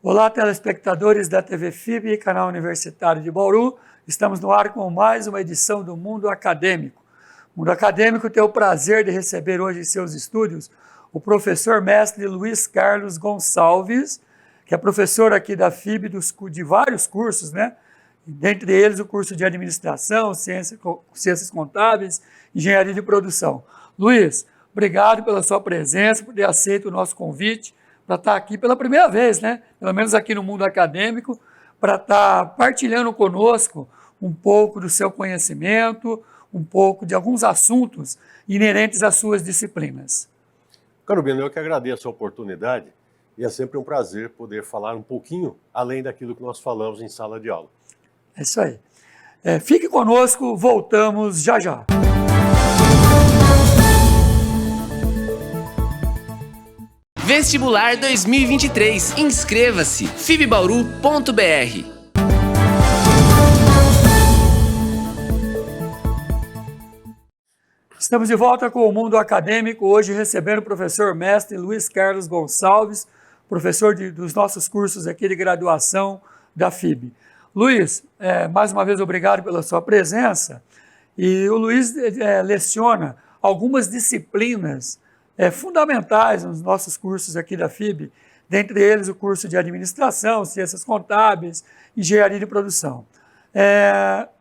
Olá, telespectadores da TV FIB, canal Universitário de Bauru. Estamos no ar com mais uma edição do Mundo Acadêmico. O Mundo Acadêmico tem o prazer de receber hoje em seus estúdios o professor mestre Luiz Carlos Gonçalves, que é professor aqui da FIB de vários cursos, né? Dentre eles o curso de Administração, Ciências Contábeis, Engenharia de Produção. Luiz, obrigado pela sua presença, por ter aceito o nosso convite para estar aqui pela primeira vez, né? Pelo menos aqui no Mundo Acadêmico, para estar partilhando conosco um pouco do seu conhecimento, um pouco de alguns assuntos inerentes às suas disciplinas. Carolina, eu que agradeço a oportunidade e é sempre um prazer poder falar um pouquinho além daquilo que nós falamos em sala de aula. É isso aí. Fique conosco, voltamos já já. Vestibular 2023. Inscreva-se fibbauru.br. Estamos de volta com o Mundo Acadêmico, hoje recebendo o professor mestre Luiz Carlos Gonçalves, professor dos nossos cursos aqui de graduação da FIB. Luiz, mais uma vez obrigado pela sua presença. E o Luiz leciona algumas disciplinas fundamentais nos nossos cursos aqui da FIB, dentre eles o curso de Administração, Ciências Contábeis, Engenharia de Produção.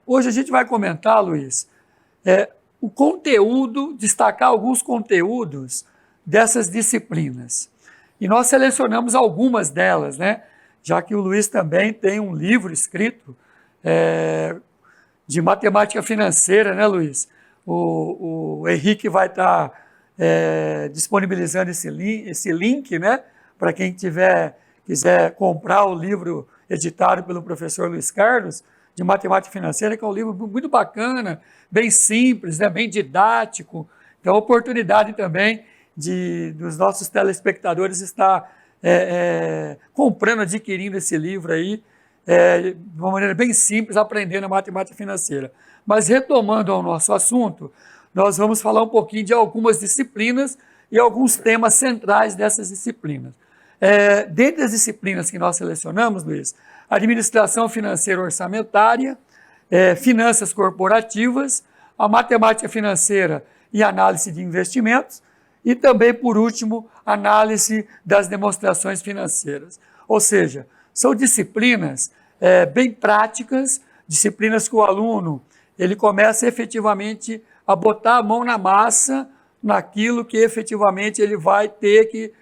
Hoje a gente vai comentar, Luiz, o conteúdo, destacar alguns conteúdos dessas disciplinas. E nós selecionamos algumas delas, né? Já que o Luiz também tem um livro escrito de matemática financeira, né, Luiz? O Henrique vai estar disponibilizando esse link, né, para quem quiser comprar o livro editado pelo professor Luiz Carlos, de matemática financeira, que é um livro muito bacana, bem simples, né, bem didático. Então, a oportunidade também dos nossos telespectadores estar comprando, adquirindo esse livro aí, de uma maneira bem simples, aprendendo a matemática financeira. Mas retomando ao nosso assunto, nós vamos falar um pouquinho de algumas disciplinas e alguns temas centrais dessas disciplinas. Dentre as disciplinas que nós selecionamos, Luiz, Administração Financeira Orçamentária, Finanças Corporativas, a Matemática Financeira e Análise de Investimentos, e também, por último, análise das demonstrações financeiras. Ou seja, são disciplinas bem práticas, disciplinas que o aluno ele começa efetivamente a botar a mão na massa naquilo que efetivamente ele vai ter que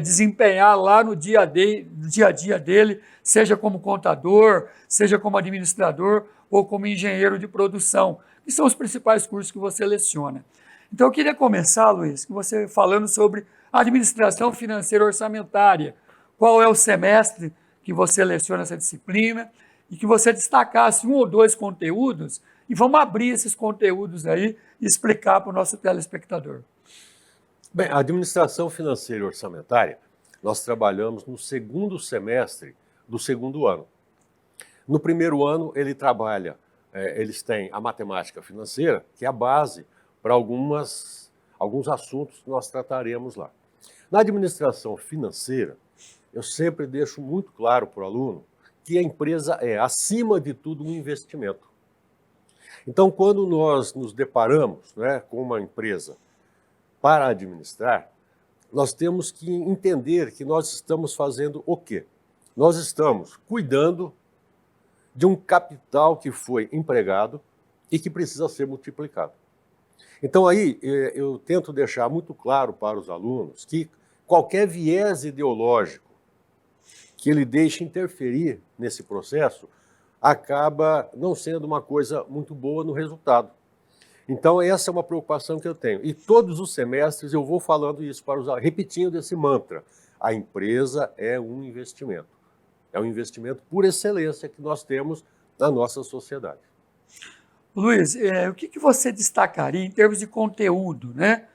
desempenhar lá no dia a dia dele, seja como contador, seja como administrador ou como engenheiro de produção, que são os principais cursos que você leciona. Então, eu queria começar, Luiz, com você falando sobre administração financeira orçamentária. Qual é o semestre que você leciona essa disciplina e que você destacasse um ou dois conteúdos e vamos abrir esses conteúdos aí e explicar para o nosso telespectador. Bem, a administração financeira e orçamentária, nós trabalhamos no segundo semestre do segundo ano. No primeiro ano, eles têm a matemática financeira, que é a base para alguns assuntos que nós trataremos lá. Na administração financeira, eu sempre deixo muito claro para o aluno que a empresa é, acima de tudo, um investimento. Então, quando nós nos deparamos, né, com uma empresa para administrar, nós temos que entender que nós estamos fazendo o quê? Nós estamos cuidando de um capital que foi empregado e que precisa ser multiplicado. Então, aí, eu tento deixar muito claro para os alunos que qualquer viés ideológico que ele deixe interferir nesse processo acaba não sendo uma coisa muito boa no resultado. Então, essa é uma preocupação que eu tenho. E todos os semestres eu vou falando isso para os alunos, repetindo esse mantra. A empresa é um investimento. É um investimento por excelência que nós temos na nossa sociedade. Luiz, o que você destacaria em termos de conteúdo, né?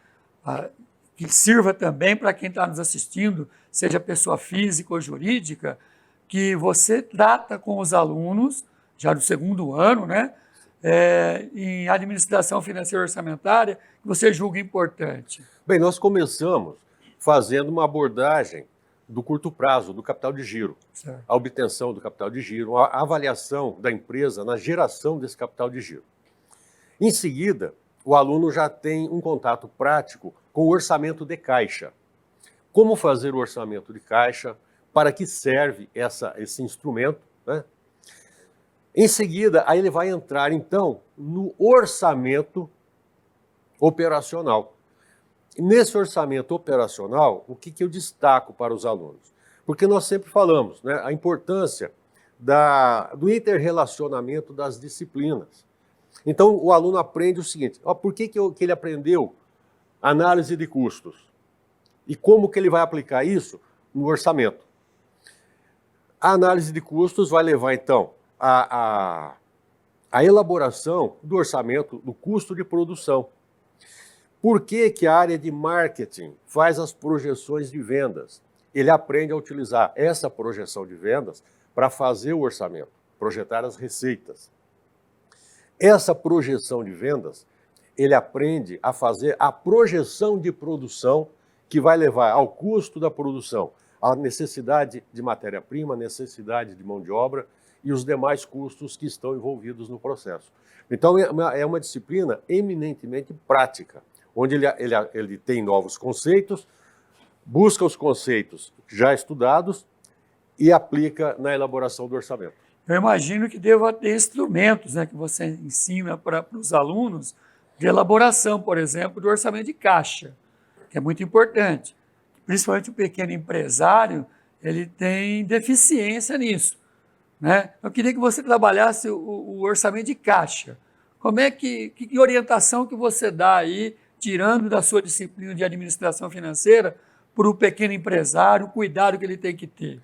Que sirva também para quem está nos assistindo, seja pessoa física ou jurídica, que você trata com os alunos, já do segundo ano, né? Em administração financeira orçamentária, que você julga importante? Bem, nós começamos fazendo uma abordagem do curto prazo, do capital de giro, Certo. a obtenção do capital de giro, a avaliação da empresa na geração desse capital de giro. Em seguida, o aluno já tem um contato prático com o orçamento de caixa. Como fazer o orçamento de caixa, para que serve esse instrumento, né? Em seguida, aí ele vai entrar, então, no orçamento operacional. Nesse orçamento operacional, o que eu destaco para os alunos? Porque nós sempre falamos, né, a importância do interrelacionamento das disciplinas. Então, o aluno aprende o seguinte, por que ele aprendeu análise de custos? E como que ele vai aplicar isso no orçamento? A análise de custos vai levar, então, a elaboração do orçamento do custo de produção. Por que a área de marketing faz as projeções de vendas? Ele aprende a utilizar essa projeção de vendas para fazer o orçamento, projetar as receitas. Essa projeção de vendas, ele aprende a fazer a projeção de produção que vai levar ao custo da produção, à necessidade de matéria-prima, necessidade de mão de obra e os demais custos que estão envolvidos no processo. Então, é uma disciplina eminentemente prática, onde ele tem novos conceitos, busca os conceitos já estudados e aplica na elaboração do orçamento. Eu imagino que deva ter instrumentos, né, que você ensina para os alunos de elaboração, por exemplo, do orçamento de caixa, que é muito importante. Principalmente o pequeno empresário, ele tem deficiência nisso, né? Eu queria que você trabalhasse o orçamento de caixa. Como é que orientação que você dá aí, tirando da sua disciplina de administração financeira, para o pequeno empresário, o cuidado que ele tem que ter?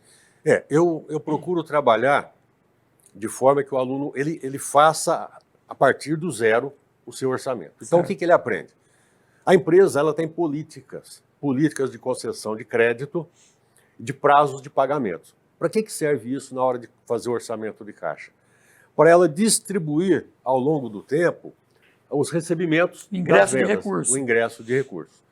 Eu procuro trabalhar de forma que o aluno ele faça, a partir do zero, o seu orçamento. Então, Certo. o que ele aprende? A empresa ela tem políticas de concessão de crédito, de prazos de pagamento. Para que serve isso na hora de fazer o orçamento de caixa? Para ela distribuir, ao longo do tempo, os recebimentos Ingresso das de vendas, recurso. o ingresso de recursos.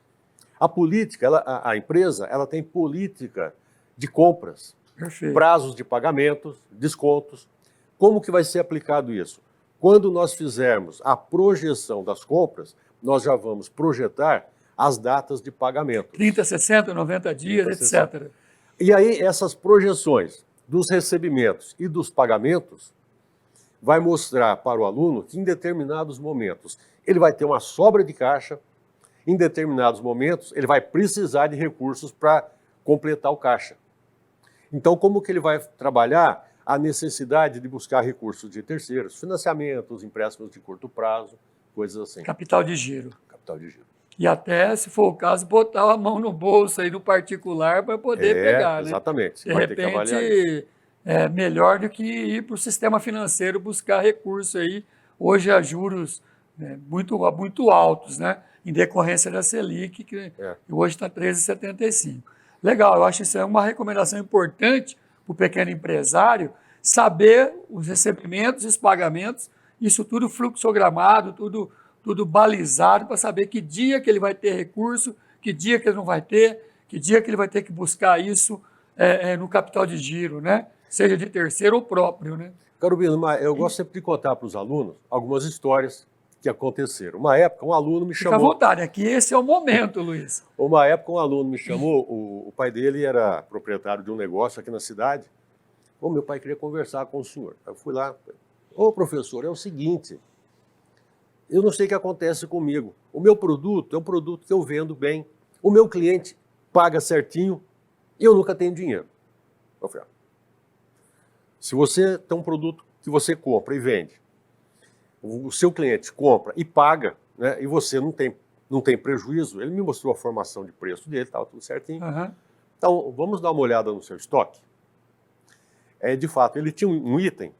A política, a empresa, ela tem política de compras, Perfeito. prazos de pagamentos, descontos. Como que vai ser aplicado isso? Quando nós fizermos a projeção das compras, nós já vamos projetar as datas de pagamento. 30, 60, 90 dias, 30, 60. etc. E aí, essas projeções dos recebimentos e dos pagamentos vai mostrar para o aluno que em determinados momentos ele vai ter uma sobra de caixa, em determinados momentos ele vai precisar de recursos para completar o caixa. Então, como que ele vai trabalhar a necessidade de buscar recursos de terceiros, financiamentos, empréstimos de curto prazo, coisas assim. Capital de giro. Capital de giro. E até, se for o caso, botar a mão no bolso aí no particular para poder pegar, né? Exatamente. De Vai ter que avaliar isso. repente, é melhor do que ir para o sistema financeiro buscar recurso aí, hoje a juros muito altos, né? Em decorrência da Selic, que hoje está 13,75. Legal, eu acho que isso é uma recomendação importante para o pequeno empresário, saber os recebimentos e os pagamentos, isso tudo fluxogramado, tudo balizado, para saber que dia que ele vai ter recurso, que dia que ele não vai ter, que dia que ele vai ter que buscar isso no capital de giro, né? Seja de terceiro ou próprio, né? Carolina, mas eu gosto sempre de contar para os alunos algumas histórias que aconteceram. Uma época, um aluno me chamou... Fica à vontade, aqui esse é o momento, Luiz. Uma época, um aluno me chamou, o pai dele era proprietário de um negócio aqui na cidade. Meu pai queria conversar com o senhor. Eu fui lá, professor, é o seguinte, eu não sei o que acontece comigo. O meu produto é um produto que eu vendo bem, o meu cliente paga certinho e eu nunca tenho dinheiro. Eu falei, se você tem um produto que você compra e vende, o seu cliente compra e paga, né, e você não tem prejuízo, ele me mostrou a formação de preço dele, estava tudo certinho. Uhum. Então, vamos dar uma olhada no seu estoque? De fato, ele tinha um item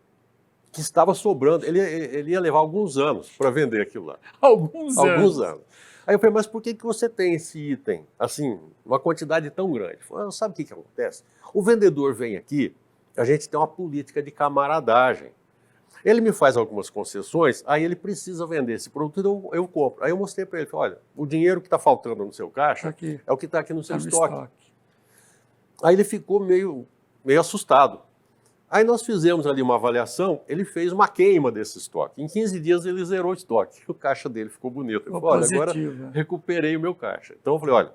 que estava sobrando, ele ia levar alguns anos para vender aquilo lá. Alguns anos. Aí eu falei, mas por que você tem esse item, assim, uma quantidade tão grande? Ele falou, sabe o que acontece? O vendedor vem aqui, a gente tem uma política de camaradagem. Ele me faz algumas concessões, aí ele precisa vender esse produto, então eu compro. Aí eu mostrei para ele, olha, o dinheiro que está faltando no seu caixa Aqui. é o que está aqui no seu Tá no estoque. Aí ele ficou meio assustado. Aí nós fizemos ali uma avaliação, ele fez uma queima desse estoque. Em 15 dias ele zerou o estoque. O caixa dele ficou bonito. Ele falou, olha, agora recuperei o meu caixa. Então eu falei, olha,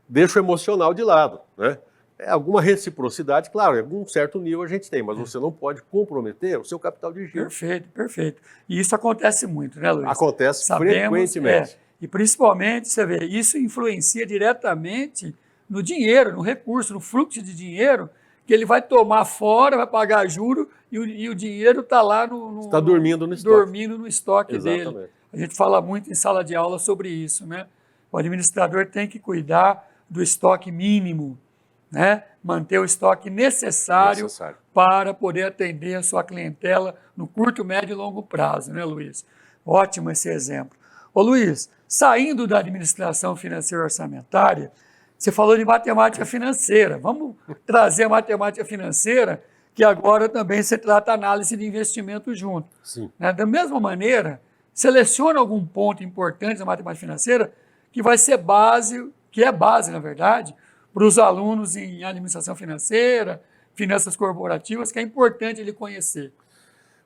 deixa o emocional de lado, né? Alguma reciprocidade, claro, em algum certo nível a gente tem, mas você não pode comprometer o seu capital de giro. Perfeito, perfeito. E isso acontece muito, né, Luiz? Acontece frequentemente. E principalmente, você vê, isso influencia diretamente no dinheiro, no recurso, no fluxo de dinheiro, que ele vai tomar fora, vai pagar juro e o dinheiro está lá está dormindo no estoque. Dele. A gente fala muito em sala de aula sobre isso, né? O administrador tem que cuidar do estoque mínimo, né? Manter o estoque necessário para poder atender a sua clientela no curto, médio e longo prazo, né, Luiz? Ótimo esse exemplo. Ô, Luiz, saindo da administração financeira orçamentária, você falou de matemática financeira. Vamos trazer a matemática financeira, que agora também se trata análise de investimento junto. Sim. Né? Da mesma maneira, seleciona algum ponto importante da matemática financeira que vai ser base, que é base, na verdade, para os alunos em administração financeira, finanças corporativas, que é importante ele conhecer.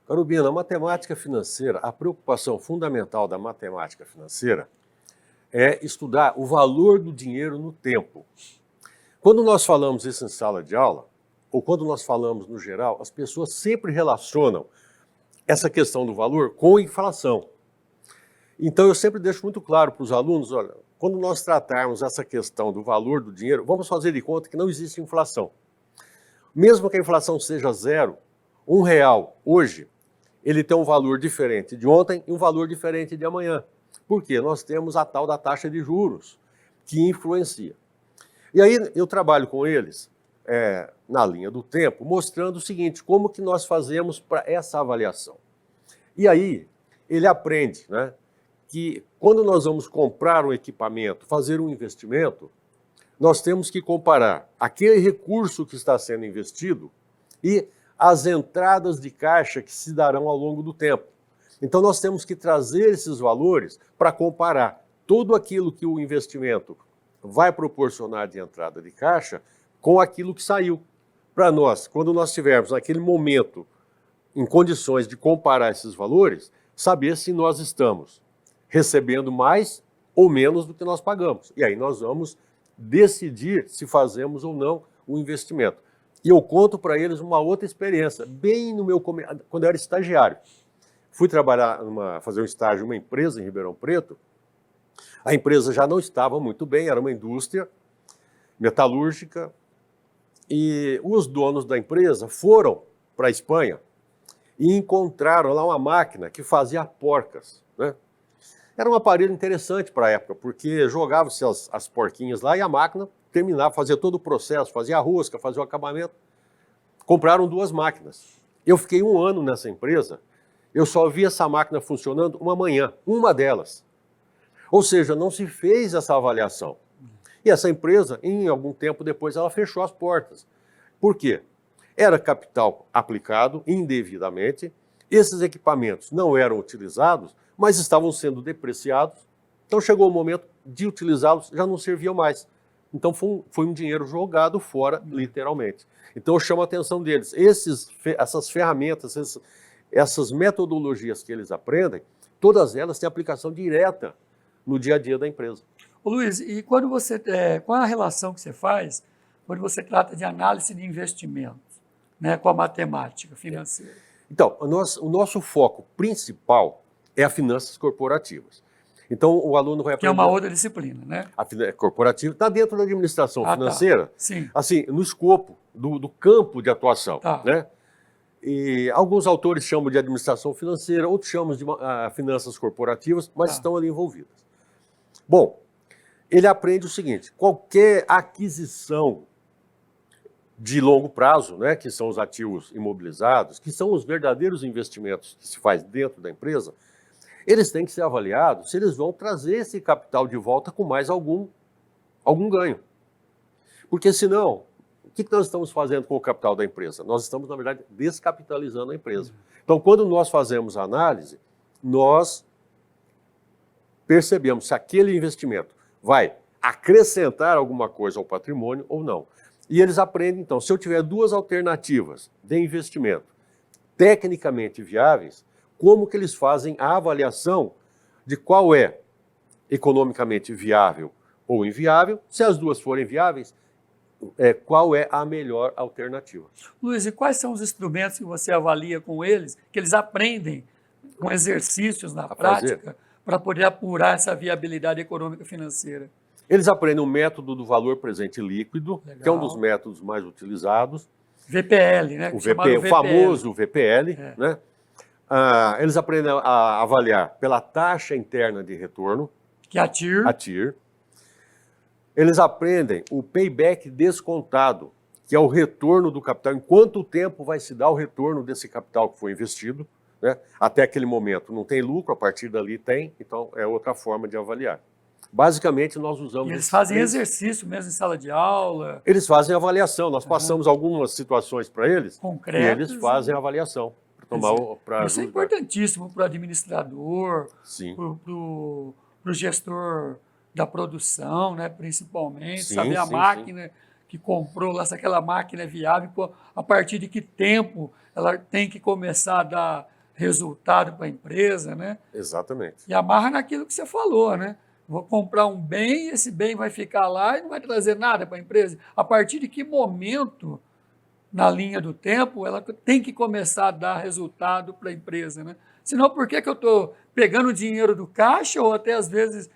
Carubina, a matemática financeira, a preocupação fundamental da matemática financeira é estudar o valor do dinheiro no tempo. Quando nós falamos isso em sala de aula, ou quando nós falamos no geral, as pessoas sempre relacionam essa questão do valor com inflação. Então eu sempre deixo muito claro para os alunos, olha, quando nós tratarmos essa questão do valor do dinheiro, vamos fazer de conta que não existe inflação. Mesmo que a inflação seja zero, R$1 hoje, ele tem um valor diferente de ontem e um valor diferente de amanhã. Por quê? Nós temos a tal da taxa de juros, que influencia. E aí eu trabalho com eles, na linha do tempo, mostrando o seguinte, como que nós fazemos para essa avaliação. E aí ele aprende, né, que quando nós vamos comprar um equipamento, fazer um investimento, nós temos que comparar aquele recurso que está sendo investido e as entradas de caixa que se darão ao longo do tempo. Então nós temos que trazer esses valores para comparar tudo aquilo que o investimento vai proporcionar de entrada de caixa com aquilo que saiu. Para nós, quando nós estivermos naquele momento em condições de comparar esses valores, saber se nós estamos recebendo mais ou menos do que nós pagamos. E aí nós vamos decidir se fazemos ou não o investimento. E eu conto para eles uma outra experiência, bem no meu quando eu era estagiário. Fui trabalhar, fazer um estágio em uma empresa em Ribeirão Preto. A empresa já não estava muito bem, era uma indústria metalúrgica. E os donos da empresa foram para a Espanha e encontraram lá uma máquina que fazia porcas, né? Era um aparelho interessante para a época, porque jogava-se as porquinhas lá e a máquina terminava, fazia todo o processo, fazia a rosca, fazia o acabamento. Compraram 2 máquinas. Eu fiquei 1 ano nessa empresa, eu só vi essa máquina funcionando uma manhã, uma delas. Ou seja, não se fez essa avaliação. E essa empresa, em algum tempo depois, ela fechou as portas. Por quê? Era capital aplicado indevidamente, esses equipamentos não eram utilizados, mas estavam sendo depreciados. Então chegou o momento de utilizá-los, já não serviam mais. Então foi um dinheiro jogado fora, literalmente. Então eu chamo a atenção deles. Essas ferramentas, essas metodologias que eles aprendem, todas elas têm aplicação direta no dia a dia da empresa. Ô Luiz, e quando qual a relação que você faz quando você trata de análise de investimentos, né, com a matemática financeira? Então, o nosso foco principal é as finanças corporativas. Então, o aluno vai aprender... Que é uma outra disciplina, né? A finança corporativa está dentro da administração financeira, tá. Sim. Assim, no escopo do campo de atuação, tá. Né? E alguns autores chamam de administração financeira, outros chamam de finanças corporativas, mas estão ali envolvidas. Bom, ele aprende o seguinte, qualquer aquisição de longo prazo, né, que são os ativos imobilizados, que são os verdadeiros investimentos que se faz dentro da empresa, eles têm que ser avaliados se eles vão trazer esse capital de volta com mais algum ganho. Porque senão, o que nós estamos fazendo com o capital da empresa? Nós estamos, na verdade, descapitalizando a empresa. Então, quando nós fazemos a análise, nós percebemos se aquele investimento vai acrescentar alguma coisa ao patrimônio ou não. E eles aprendem, então, se eu tiver duas alternativas de investimento tecnicamente viáveis, como que eles fazem a avaliação de qual é economicamente viável ou inviável, se as duas forem viáveis, qual é a melhor alternativa. Luiz, e quais são os instrumentos que você avalia com eles, que eles aprendem com exercícios na prática, para poder apurar essa viabilidade econômica financeira? Eles aprendem o método do valor presente líquido, Legal. que é um dos métodos mais utilizados. VPL, né? O famoso VPL. Né? Eles aprendem a avaliar pela taxa interna de retorno, que é a TIR. A TIR. Eles aprendem o payback descontado, que é o retorno do capital, em quanto tempo vai se dar o retorno desse capital que foi investido. Né? Até aquele momento não tem lucro, a partir dali tem, então é outra forma de avaliar. Basicamente, nós usamos... E eles fazem exercício mesmo em sala de aula? Eles fazem avaliação, nós passamos algumas situações para eles, concretas, e eles fazem a avaliação. Isso é importantíssimo para o administrador, para o gestor da produção, né, principalmente, saber a máquina que comprou lá, se aquela máquina é viável, a partir de que tempo ela tem que começar a dar resultado para a empresa, né? Exatamente. E amarra naquilo que você falou, né? Vou comprar um bem, esse bem vai ficar lá e não vai trazer nada para a empresa. A partir de que momento, na linha do tempo, ela tem que começar a dar resultado para a empresa, né? Senão, por que eu estou pegando dinheiro do caixa ou até, às vezes,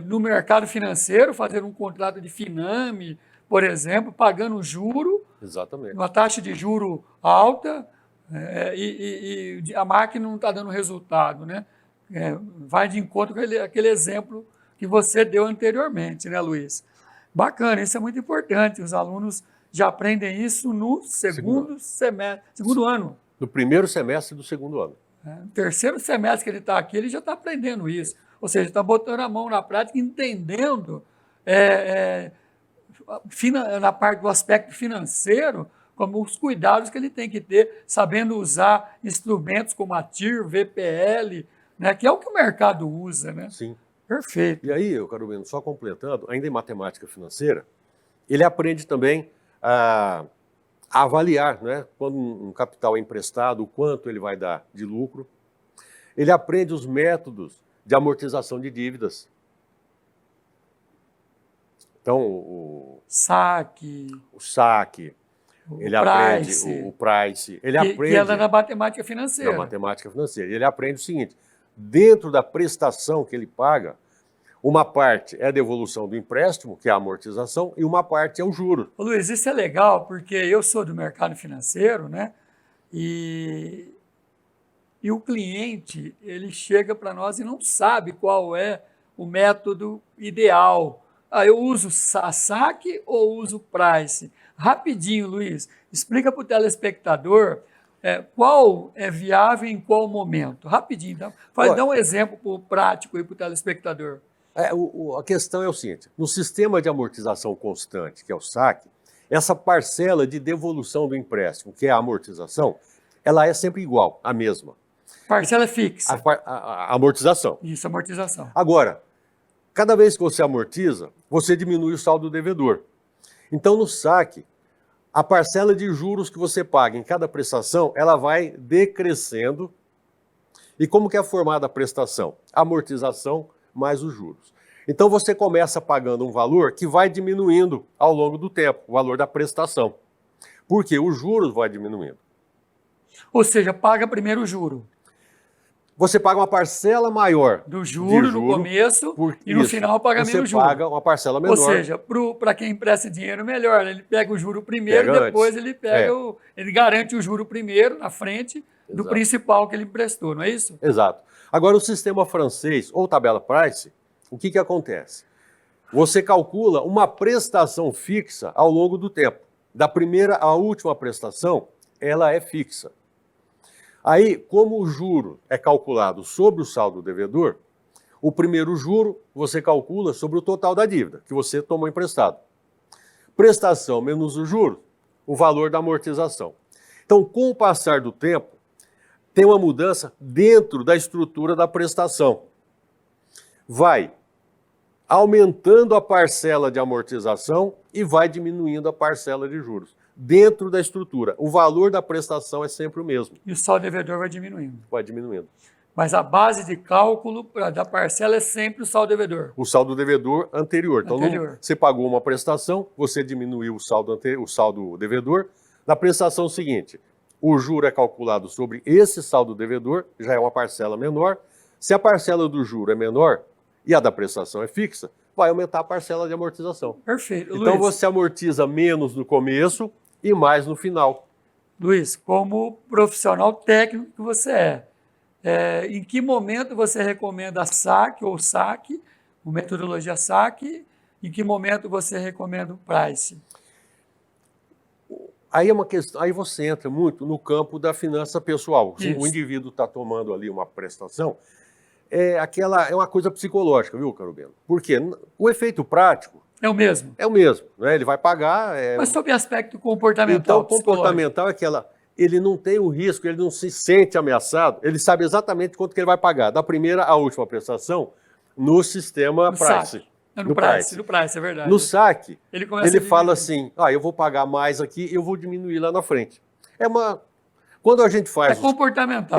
no mercado financeiro, fazendo um contrato de Finame, por exemplo, pagando juro, exatamente, uma taxa de juro alta, e a máquina não está dando resultado, né? Vai de encontro com aquele exemplo que você deu anteriormente, né, Luiz? Bacana, isso é muito importante. Os alunos já aprendem isso no segundo ano. No primeiro semestre do segundo ano. No terceiro semestre que ele está aqui, ele já está aprendendo isso. Ou seja, está botando a mão na prática, entendendo na parte do aspecto financeiro, como os cuidados que ele tem que ter, sabendo usar instrumentos como a TIR, VPL, né, que é o que o mercado usa, né? Sim. Perfeito. E aí, Carolina, só completando, ainda em matemática financeira, ele aprende também a avaliar, né, quando um capital é emprestado, o quanto ele vai dar de lucro. Ele aprende os métodos de amortização de dívidas. Então, o saque, ele aprende o price, ele aprende... Que é na matemática financeira. Na matemática financeira. Ele aprende o seguinte, dentro da prestação que ele paga, uma parte é a devolução do empréstimo, que é a amortização, e uma parte é o juro. Ô Luiz, isso é legal, porque eu sou do mercado financeiro, né? E o cliente, ele chega para nós e não sabe qual é o método ideal. Eu uso saque ou uso price? Rapidinho, Luiz, explica para o telespectador qual é viável em qual momento. Rapidinho, então. Dá um exemplo prático aí para o telespectador. A questão é o seguinte, no sistema de amortização constante, que é o saque, essa parcela de devolução do empréstimo, que é a amortização, ela é sempre igual, a mesma. Parcela fixa. A amortização. Isso, amortização. Agora, cada vez que você amortiza, você diminui o saldo devedor. Então, no saque, a parcela de juros que você paga em cada prestação, ela vai decrescendo. E como que é formada a prestação? A amortização mais os juros. Então, você começa pagando um valor que vai diminuindo ao longo do tempo, o valor da prestação. Porque os juros vão diminuindo. Ou seja, paga primeiro o juro. Você paga uma parcela maior do juro no começo e no final paga menos juro. Você paga uma parcela menor. Ou seja, para quem empresta dinheiro melhor, ele pega o juro primeiro e depois ele ele garante o juro primeiro na frente do principal que ele emprestou, não é isso? Exato. Agora o sistema francês ou tabela price, o que acontece? Você calcula uma prestação fixa ao longo do tempo. Da primeira à última prestação, ela é fixa. Aí, como o juro é calculado sobre o saldo devedor, o primeiro juro você calcula sobre o total da dívida que você tomou emprestado. Prestação menos o juro, o valor da amortização. Então, com o passar do tempo, tem uma mudança dentro da estrutura da prestação. Vai aumentando a parcela de amortização e vai diminuindo a parcela de juros. Dentro da estrutura, o valor da prestação é sempre o mesmo. E o saldo devedor vai diminuindo. Vai diminuindo. Mas a base de cálculo da parcela é sempre o saldo devedor. O saldo devedor anterior. Então, você pagou uma prestação, você diminuiu o saldo devedor. Na prestação seguinte, o juro é calculado sobre esse saldo devedor, já é uma parcela menor. Se a parcela do juro é menor e a da prestação é fixa, vai aumentar a parcela de amortização. Perfeito. Então, Luiz, você amortiza menos no começo e mais no final. Luiz, como profissional técnico que você em que momento você recomenda saque ou saque, uma metodologia saque, em que momento você recomenda o price? Aí é uma questão, aí você entra muito no campo da finança pessoal. Isso. O indivíduo está tomando ali uma prestação, é uma coisa psicológica, viu, Caro Bento? Porque o efeito prático É o mesmo. é o mesmo, né? Ele vai pagar. Mas sob aspecto comportamental, Então, o comportamental é ele não tem o risco, ele não se sente ameaçado, ele sabe exatamente quanto que ele vai pagar, da primeira à última prestação, no sistema price. No price, é verdade. No saque, ele fala assim, eu vou pagar mais aqui, eu vou diminuir lá na frente. Quando a gente faz... É comportamental.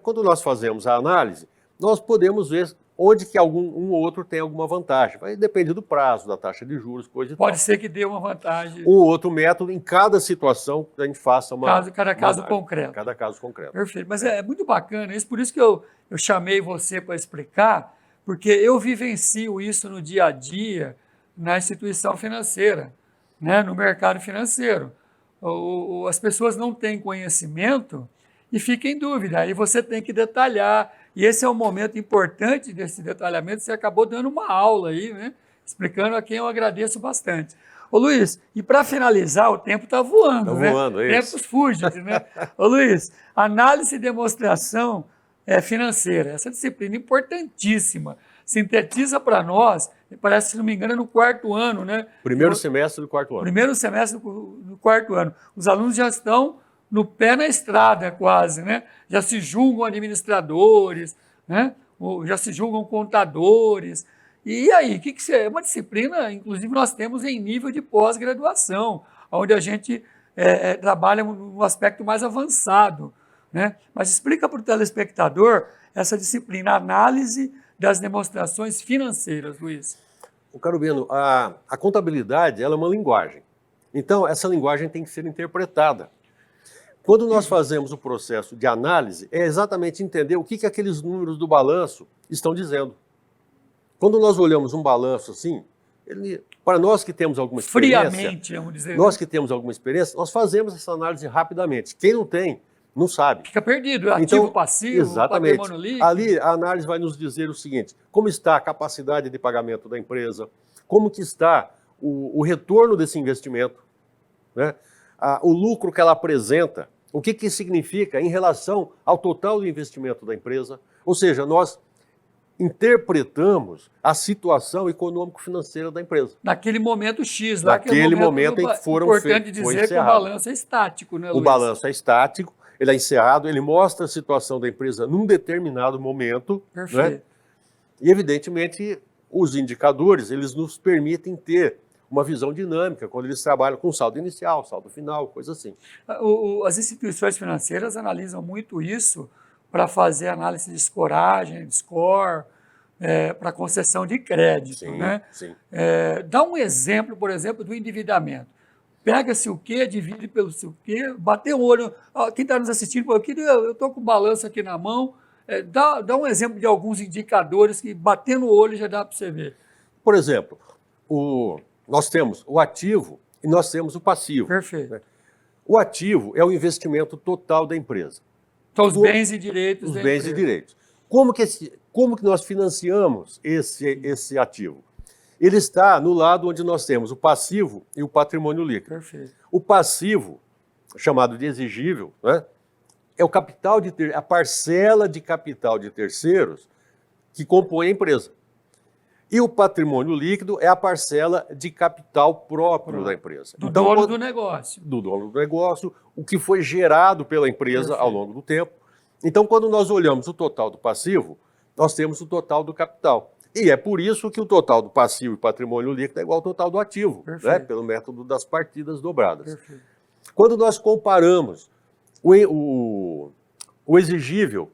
Quando nós fazemos a análise, nós podemos ver onde que um ou outro tem alguma vantagem. Vai depender do prazo, da taxa de juros, coisa e tal. Pode ser que dê uma vantagem. Um outro método, em cada situação, a gente faça cada caso concreto. Cada caso concreto. Perfeito. Mas é muito bacana isso, por isso que eu chamei você para explicar, porque eu vivencio isso no dia a dia na instituição financeira, né, no mercado financeiro. As pessoas não têm conhecimento e ficam em dúvida. Aí você tem que detalhar. E esse é um momento importante desse detalhamento. Você acabou dando uma aula aí, né? Explicando a quem eu agradeço bastante. Ô Luiz, e para finalizar, o tempo está voando, né? Voando, é isso. Tempos fugem, né? Ô Luiz, análise e demonstração financeira, essa disciplina importantíssima, sintetiza para nós, parece, se não me engano, é no quarto ano, né? Primeiro semestre do quarto ano. Primeiro semestre do quarto ano. Os alunos já estão no pé na estrada quase, né? Já se julgam administradores, né? Já se julgam contadores. E aí, o que é uma disciplina, inclusive nós temos em nível de pós-graduação, onde a gente trabalha no aspecto mais avançado, né? Mas explica para o telespectador essa disciplina, análise das demonstrações financeiras, Luiz. Caro Bento, a contabilidade ela é uma linguagem. Então, essa linguagem tem que ser interpretada. Quando nós fazemos o processo de análise, é exatamente entender o que aqueles números do balanço estão dizendo. Quando nós olhamos um balanço assim, para nós que temos alguma experiência... Friamente, vamos dizer. Nós que temos alguma experiência, nós fazemos essa análise rapidamente. Quem não tem, não sabe. Fica perdido, ativo, passivo, exatamente. patrimônio líquido. Ali a análise vai nos dizer o seguinte, como está a capacidade de pagamento da empresa, como que está o retorno desse investimento, né? O lucro que ela apresenta, o que significa em relação ao total do investimento da empresa. Ou seja, nós interpretamos a situação econômico-financeira da empresa. Naquele momento X, lá naquele momento em que foram feitos. Importante dizer que o balanço é estático, né, Luiz? O balanço é estático, ele é encerrado, ele mostra a situação da empresa num determinado momento. Perfeito. Né? E, evidentemente, os indicadores, eles nos permitem ter uma visão dinâmica, quando eles trabalham com saldo inicial, saldo final, coisa assim. As instituições financeiras analisam muito isso para fazer análise de escoragem, de score, para concessão de crédito. Sim, né? Sim. Dá um exemplo, por exemplo, do endividamento. Pega-se o quê, divide pelo o quê, bater o olho. Quem está nos assistindo, eu estou com o balanço aqui na mão. Dá um exemplo de alguns indicadores que, batendo o olho, já dá para você ver. Por exemplo, nós temos o ativo e nós temos o passivo. Perfeito. Né? O ativo é o investimento total da empresa. Então, os bens e direitos. Os bens e direitos. Como que nós financiamos esse ativo? Ele está no lado onde nós temos o passivo e o patrimônio líquido. Perfeito. O passivo, chamado de exigível, né, é o capital a parcela de capital de terceiros que compõe a empresa. E o patrimônio líquido é a parcela de capital próprio da empresa. Do dono do negócio. Do dono do negócio, o que foi gerado pela empresa ao longo do tempo. Então, quando nós olhamos o total do passivo, nós temos o total do capital. E é por isso que o total do passivo e patrimônio líquido é igual ao total do ativo, né? Pelo método das partidas dobradas. Perfeito. Quando nós comparamos o exigível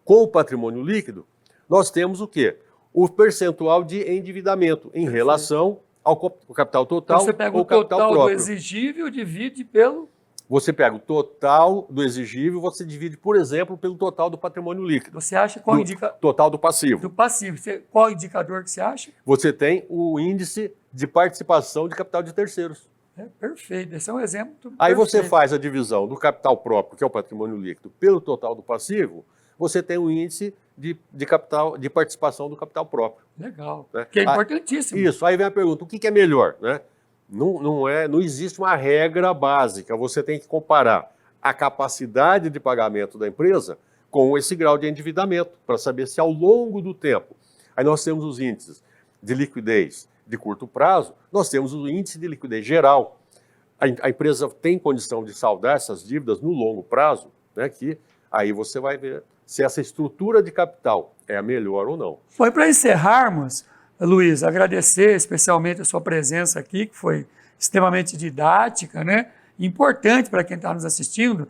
com o patrimônio líquido, nós temos o quê? O percentual de endividamento em relação ao capital total então, você pega ou o capital total próprio. do exigível, divide pelo... Você pega o total do exigível, você divide, por exemplo, pelo total do patrimônio líquido. Você acha qual Total do passivo. Do passivo. Qual indicador que você acha? Você tem o índice de participação de capital de terceiros. Perfeito. Esse é um exemplo. Aí perfeito. você faz a divisão do capital próprio, que é o patrimônio líquido, pelo total do passivo, você tem um índice de participação do capital próprio. Legal. Né? Que é importantíssimo. Isso. Aí vem a pergunta, o que é melhor, né? Não existe uma regra básica, você tem que comparar a capacidade de pagamento da empresa com esse grau de endividamento, para saber se ao longo do tempo, aí nós temos os índices de liquidez de curto prazo, nós temos o índice de liquidez geral. A empresa tem condição de saldar essas dívidas no longo prazo, né, que aí você vai ver se essa estrutura de capital é a melhor ou não. Foi para encerrarmos, Luiz, agradecer especialmente a sua presença aqui, que foi extremamente didática, né? Importante para quem está nos assistindo.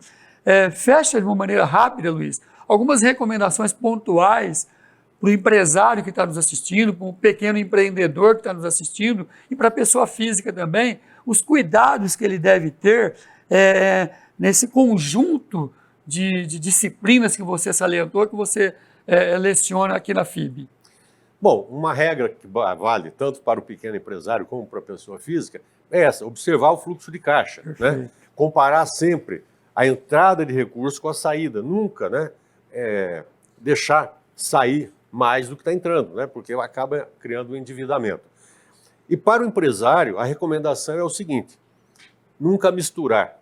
Fecha de uma maneira rápida, Luiz, algumas recomendações pontuais para o empresário que está nos assistindo, para o pequeno empreendedor que está nos assistindo e para a pessoa física também, os cuidados que ele deve ter nesse conjunto de disciplinas que você salientou, que você leciona aqui na FIB. Bom, uma regra que vale tanto para o pequeno empresário como para a pessoa física é essa, observar o fluxo de caixa, né? Comparar sempre a entrada de recursos com a saída, nunca, né, deixar sair mais do que está entrando, né, porque acaba criando um endividamento. E para o empresário, a recomendação é o seguinte, nunca misturar,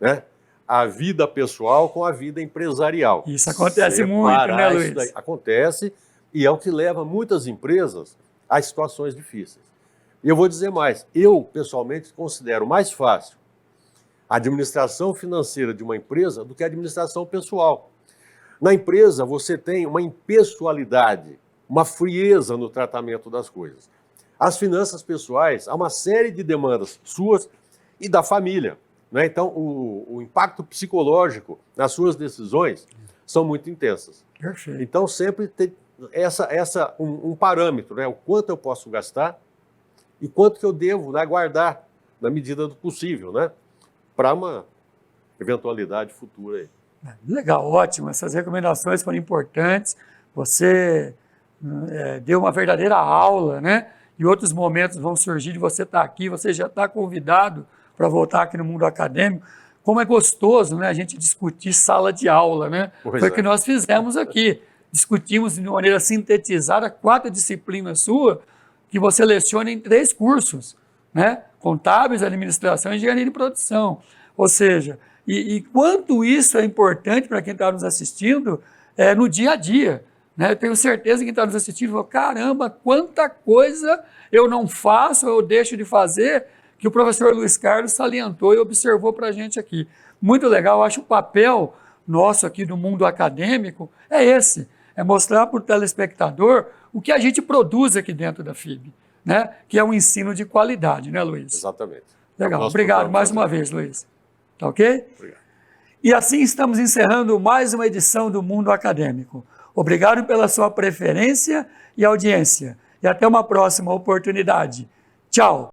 né, a vida pessoal com a vida empresarial. Isso acontece muito, né, Luiz? Acontece. E é o que leva muitas empresas a situações difíceis. E eu vou dizer mais, eu pessoalmente considero mais fácil a administração financeira de uma empresa do que a administração pessoal. Na empresa você tem uma impessoalidade, uma frieza no tratamento das coisas. As finanças pessoais, há uma série de demandas suas e da família, né? Então o impacto psicológico nas suas decisões são muito intensas. Perfeito. Então sempre tem um parâmetro, né? O quanto eu posso gastar e quanto que eu devo, né, guardar na medida do possível, né, para uma eventualidade futura aí. Legal, ótimo. Essas recomendações foram importantes. Você deu uma verdadeira aula, né? E outros momentos vão surgir de você estar aqui. Você já está convidado para voltar aqui no mundo acadêmico. Como é gostoso, né, a gente discutir sala de aula, né? Foi o que nós fizemos aqui. Discutimos de maneira sintetizada 4 disciplinas suas que você leciona em 3 cursos, né? Contábeis, administração e engenharia de produção. Ou seja, e quanto isso é importante para quem está nos assistindo no dia a dia, né? Eu tenho certeza que quem está nos assistindo falou, caramba, quanta coisa eu não faço, eu deixo de fazer, que o professor Luiz Carlos salientou e observou para a gente aqui. Muito legal, eu acho o papel nosso aqui do mundo acadêmico é esse, é mostrar para o telespectador o que a gente produz aqui dentro da FIB, né? Que é um ensino de qualidade, né, Luiz? Exatamente. Legal, obrigado mais uma vez, Luiz. Tá ok? Obrigado. E assim estamos encerrando mais uma edição do Mundo Acadêmico. Obrigado pela sua preferência e audiência. E até uma próxima oportunidade. Tchau!